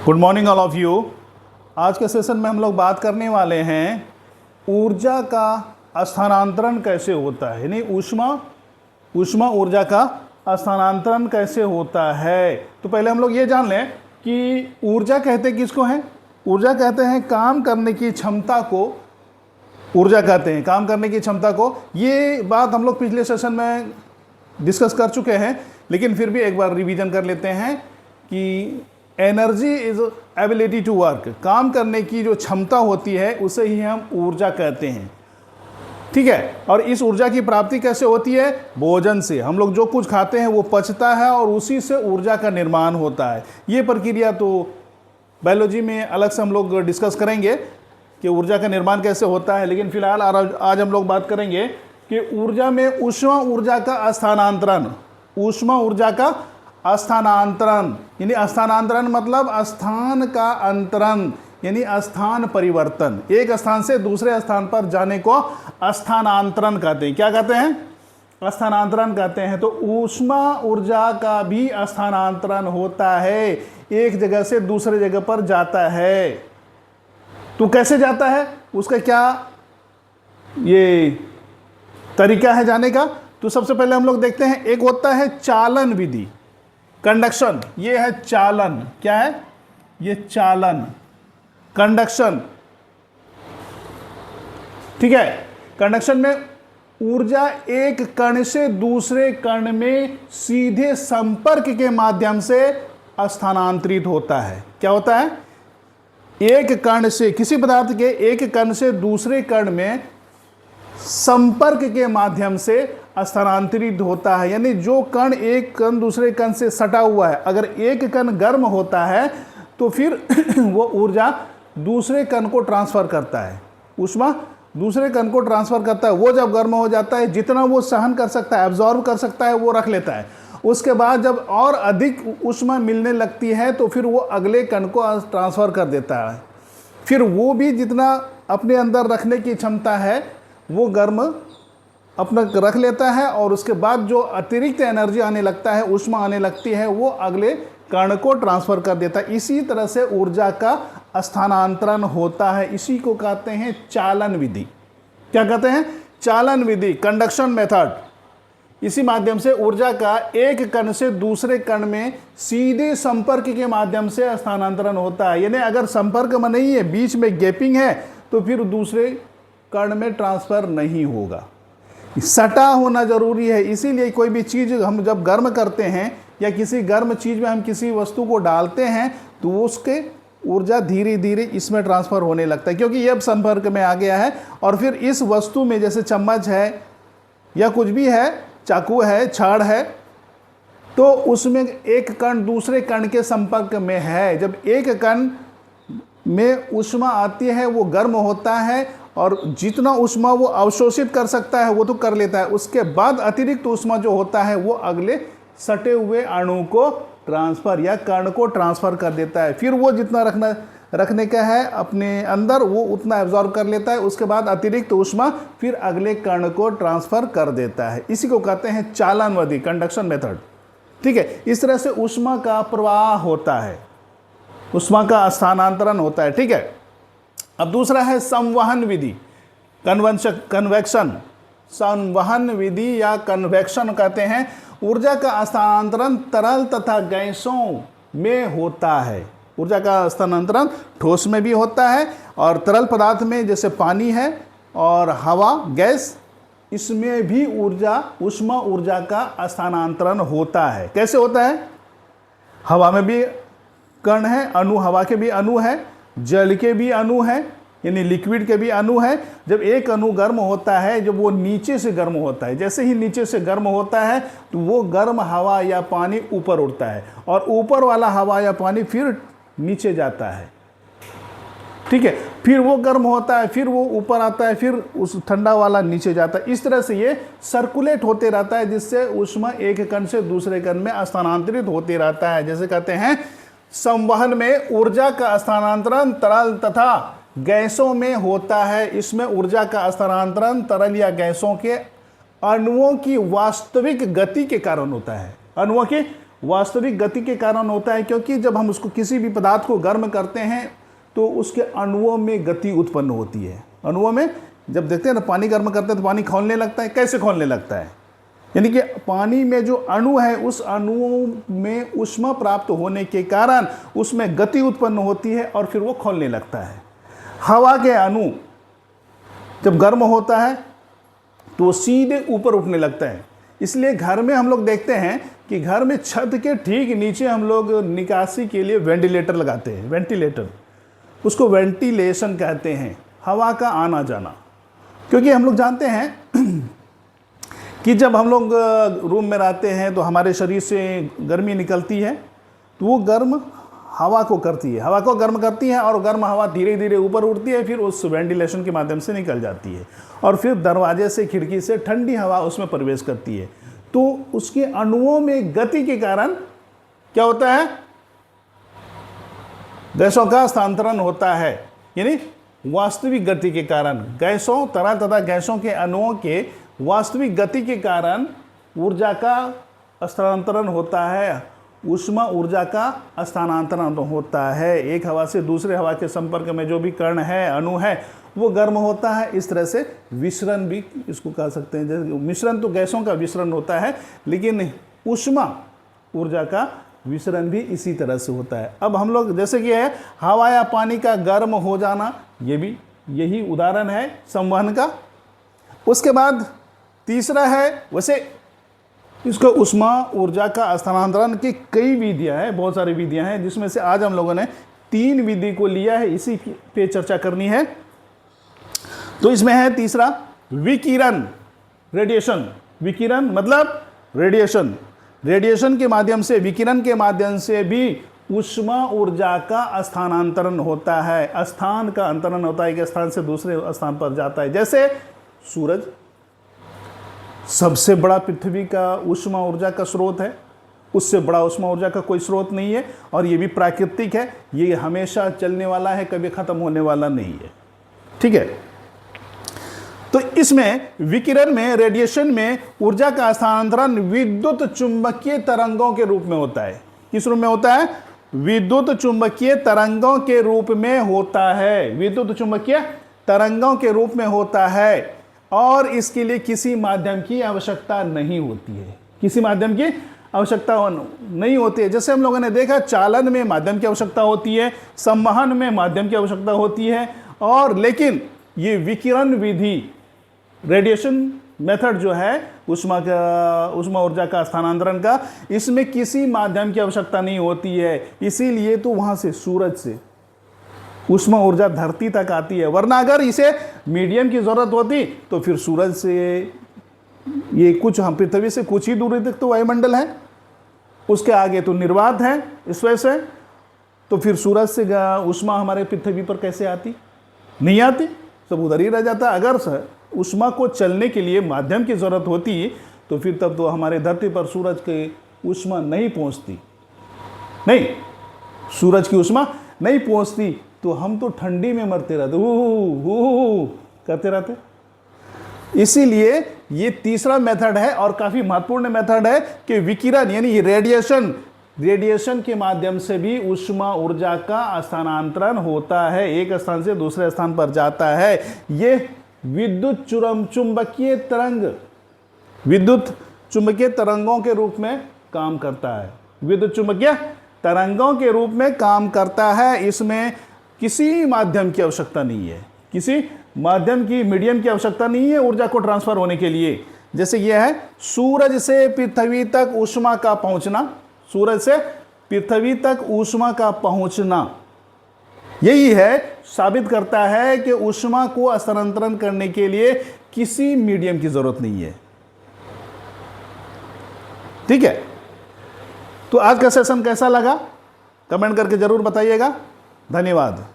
Good morning all of you. आज के session में हम लोग बात करने वाले हैं ऊर्जा का स्थानांतरण कैसे होता है, यानी ऊष्मा ऊर्जा का स्थानांतरण कैसे होता है। तो पहले हम लोग ये जान लें कि ऊर्जा कहते किसको हैं। ऊर्जा कहते हैं काम करने की क्षमता को, ऊर्जा कहते हैं काम करने की क्षमता को। ये बात हम लोग पिछले सेशन में डिस्कस कर चुके हैं, लेकिन फिर भी एक बार रिवीजन कर लेते हैं कि energy is ability to work, काम करने की जो क्षमता होती है उसे ही हम ऊर्जा कहते हैं। ठीक है, और इस ऊर्जा की प्राप्ति कैसे होती है? भोजन से। हम लोग जो कुछ खाते हैं वो पचता है और उसी से ऊर्जा का निर्माण होता है। ये प्रक्रिया तो बायोलॉजी में अलग से हम लोग डिस्कस करेंगे कि ऊर्जा का निर्माण कैसे होता है, लेकिन फिलहाल आज हम लोग बात करेंगे कि ऊर्जा में ऊष्मा ऊर्जा का स्थानांतरण। ऊष्मा ऊर्जा का स्थानांतरण यानी स्थानांतरण मतलब स्थान का अंतरण, यानी स्थान परिवर्तन। एक स्थान से दूसरे स्थान पर जाने को स्थानांतरण कहते हैं। क्या कहते हैं? स्थानांतरण कहते हैं। तो ऊष्मा ऊर्जा का भी स्थानांतरण होता है, एक जगह से दूसरे जगह पर जाता है। तो कैसे जाता है, उसका क्या ये तरीका है जाने का? तो सबसे पहले हम लोग देखते हैं, एक होता है चालन विधि, कंडक्शन। ये है चालन। क्या है ये? चालन, कंडक्शन। ठीक है, कंडक्शन में ऊर्जा एक कण से दूसरे कण में सीधे संपर्क के माध्यम से स्थानांतरित होता है। क्या होता है? एक कण से, किसी पदार्थ के एक कण से दूसरे कण में संपर्क के माध्यम से स्थानांतरित होता है। यानी जो कण एक कण दूसरे कण से सटा हुआ है, अगर एक कण गर्म होता है तो फिर वो ऊर्जा दूसरे कण को ट्रांसफर करता है, ऊष्मा दूसरे कण को ट्रांसफर करता है। वो जब गर्म हो जाता है, जितना वो सहन कर सकता है, एब्जॉर्ब कर सकता है, वो रख लेता है। उसके बाद जब और अधिक ऊष्मा मिलने लगती है तो फिर वो अगले कण को ट्रांसफर कर देता है। फिर वो भी जितना अपने अंदर रखने की क्षमता है वो गर्म अपना रख लेता है, और उसके बाद जो अतिरिक्त एनर्जी आने लगता है, ऊष्मा आने लगती है, वो अगले कण को ट्रांसफर कर देता है। इसी तरह से ऊर्जा का स्थानांतरण होता है। इसी को कहते हैं चालन विधि। क्या कहते हैं? चालन विधि, कंडक्शन मेथड। इसी माध्यम से ऊर्जा का एक कण से दूसरे कण में सीधे संपर्क के माध्यम से स्थानांतरण होता है। यानी अगर संपर्क में नहीं है, बीच में गैपिंग है, तो फिर दूसरे कण में ट्रांसफर नहीं होगा। सटा होना जरूरी है। इसीलिए कोई भी चीज़ हम जब गर्म करते हैं या किसी गर्म चीज़ में हम किसी वस्तु को डालते हैं तो उसके ऊर्जा धीरे धीरे इसमें ट्रांसफ़र होने लगता है, क्योंकि ये अब संपर्क में आ गया है। और फिर इस वस्तु में, जैसे चम्मच है या कुछ भी है, चाकू है, छड़ है, तो उसमें एक कण दूसरे कण के संपर्क में है। जब एक कण में ऊष्मा आती है वो गर्म होता है, और जितना ऊष्मा वो अवशोषित कर सकता है वो तो कर लेता है। उसके बाद अतिरिक्त ऊष्मा जो होता है वो अगले सटे हुए अणु को ट्रांसफ़र या कण को ट्रांसफ़र कर देता है। फिर वो जितना रखने का है अपने अंदर वो उतना एब्जॉर्ब कर लेता है। उसके बाद अतिरिक्त ऊष्मा फिर अगले कण को ट्रांसफ़र कर देता है। इसी को कहते हैं चालन विधि, कंडक्शन मेथड। ठीक है, इस तरह से ऊष्मा का प्रवाह होता है, ऊष्मा का स्थानांतरण होता है। ठीक है, अब दूसरा है संवहन विधि, कन्वेक्शन। संवहन विधि या कन्वेक्शन कहते हैं ऊर्जा का स्थानांतरण तरल तथा गैसों में होता है। ऊर्जा का स्थानांतरण ठोस में भी होता है और तरल पदार्थ में, जैसे पानी है और हवा, गैस, इसमें भी ऊष्मा ऊर्जा का स्थानांतरण होता है। कैसे होता है? हवा में भी कण है, अणु, हवा के भी अणु है, जल के भी अणु है, यानी लिक्विड के भी अणु है। जब एक अणु गर्म होता है, जब वो नीचे से गर्म होता है, जैसे ही नीचे से गर्म होता है तो वो गर्म हवा या पानी ऊपर उठता है, और ऊपर वाला हवा या पानी फिर नीचे जाता है। ठीक है, फिर वो गर्म होता है, फिर वो ऊपर आता है, फिर उस ठंडा वाला नीचे जाता है। इस तरह से ये सर्कुलेट होते रहता है, जिससे ऊष्मा एक कण से दूसरे कण में स्थानांतरित होते रहता है। जैसे कहते हैं संवहन में ऊर्जा का स्थानांतरण तरल तथा गैसों में होता है। इसमें ऊर्जा का स्थानांतरण तरल या गैसों के अणुओं की वास्तविक गति के कारण होता है। अणुओं की वास्तविक गति के कारण होता है, क्योंकि जब हम उसको किसी भी पदार्थ को गर्म करते हैं तो उसके अणुओं में गति उत्पन्न होती है। अणुओं में जब देखते हैं ना पानी गर्म करते हैं तो पानी खौलने लगता है। कैसे खौलने लगता है? यानी कि पानी में जो अणु है उस अणुओं में ऊष्मा प्राप्त होने के कारण उसमें गति उत्पन्न होती है और फिर वो खौलने लगता है। हवा के अणु जब गर्म होता है तो वो सीधे ऊपर उठने लगता है। इसलिए घर में हम लोग देखते हैं कि घर में छत के ठीक नीचे हम लोग निकासी के लिए वेंटिलेटर लगाते हैं। वेंटिलेटर, उसको वेंटिलेशन कहते हैं, हवा का आना जाना। क्योंकि हम लोग जानते हैं कि जब हम लोग रूम में रहते हैं तो हमारे शरीर से गर्मी निकलती है, तो वो गर्म हवा को करती है, हवा को गर्म करती है और गर्म हवा धीरे धीरे ऊपर उठती है, फिर उस वेंटिलेशन के माध्यम से निकल जाती है और फिर दरवाजे से खिड़की से ठंडी हवा उसमें प्रवेश करती है। तो उसके अणुओं में गति के कारण क्या होता है? गैसों का स्थानांतरण होता है। यानी वास्तविक गति के कारण गैसों तरह तथा गैसों के अणुओं के वास्तविक गति के कारण ऊर्जा का स्थानांतरण होता है, ऊष्मा ऊर्जा का स्थानांतरण होता है। एक हवा से दूसरे हवा के संपर्क में जो भी कण है, अणु है, वो गर्म होता है। इस तरह से विसरण भी इसको कह सकते हैं। जैसे मिश्रण तो गैसों का विसरण होता है, लेकिन ऊष्मा ऊर्जा का विसरण भी इसी तरह से होता है। अब हम लोग जैसे कि है हवा या पानी का गर्म हो जाना, ये भी यही उदाहरण है संवहन का। उसके बाद तीसरा है, वैसे इसको ऊष्मा ऊर्जा का स्थानांतरण की कई विधियां हैं, बहुत सारी विधियां हैं, जिसमें से आज हम लोगों ने 3 विधि को लिया है, इसी पे चर्चा करनी है। तो इसमें है तीसरा विकिरण, रेडिएशन। विकिरण मतलब रेडिएशन। रेडिएशन के माध्यम से, विकिरण के माध्यम से भी ऊष्मा ऊर्जा का स्थानांतरण होता है, स्थान का अंतरण होता है, एक स्थान से दूसरे स्थान पर जाता है। जैसे सूरज सबसे बड़ा पृथ्वी का ऊष्मा ऊर्जा का स्रोत है, उससे बड़ा ऊष्मा ऊर्जा का कोई स्रोत नहीं है, और ये भी प्राकृतिक है, ये हमेशा चलने वाला है, कभी खत्म होने वाला नहीं है। ठीक है, तो इसमें विकिरण में, रेडिएशन में ऊर्जा का स्थानांतरण विद्युत चुंबकीय तरंगों के रूप में होता है। किस रूप में होता है? विद्युत चुंबकीय तरंगों के रूप में होता है। विद्युत चुंबकीय तरंगों के रूप में होता है, और इसके लिए किसी माध्यम की आवश्यकता नहीं होती है। किसी माध्यम की आवश्यकता नहीं होती है। जैसे हम लोगों ने देखा, चालन में माध्यम की आवश्यकता होती है, संवहन में माध्यम की आवश्यकता होती है, और लेकिन ये विकिरण विधि, रेडिएशन मेथड जो है ऊष्मा ऊर्जा का स्थानांतरण का, इसमें किसी माध्यम की आवश्यकता नहीं होती है। इसीलिए तो वहां से, सूरज से ऊष्मा ऊर्जा धरती तक आती है। वरना अगर इसे मीडियम की जरूरत होती तो फिर सूरज से, ये कुछ हम पृथ्वी से कुछ ही दूरी तक तो वायुमंडल है, उसके आगे तो निर्वात है, इस वजह से तो फिर सूरज से ऊष्मा हमारे पृथ्वी पर कैसे आती? नहीं आती, सब उधर ही रह जाता। अगर ऊष्मा को चलने के लिए माध्यम की जरूरत होती तो फिर तब तो हमारे धरती पर सूरज की ऊष्मा नहीं पहुंचती, नहीं, सूरज की ऊष्मा नहीं पहुंचती, तो हम तो ठंडी में मरते रहते, हु करते रहते। इसीलिए ये तीसरा मेथड है और काफी महत्वपूर्ण मेथड है कि विकिरण यानी रेडिएशन, रेडिएशन के माध्यम से भी ऊष्मा ऊर्जा का स्थानांतरण होता है, एक स्थान से दूसरे स्थान पर जाता है। ये विद्युत चुंबकीय तरंग, विद्युत चुंबकीय तरंगों के रूप में काम करता है। विद्युत चुंबकीय तरंगों के रूप में काम करता है। इसमें किसी माध्यम की आवश्यकता नहीं है, किसी माध्यम की, मीडियम की आवश्यकता नहीं है ऊर्जा को ट्रांसफर होने के लिए। जैसे यह है सूरज से पृथ्वी तक ऊष्मा का पहुंचना, सूरज से पृथ्वी तक ऊष्मा का पहुंचना, यही है, साबित करता है कि ऊष्मा को स्थानांतरण करने के लिए किसी मीडियम की जरूरत नहीं है। ठीक है, तो आज का सेशन कैसा लगा? कमेंट करके जरूर बताइएगा। धन्यवाद।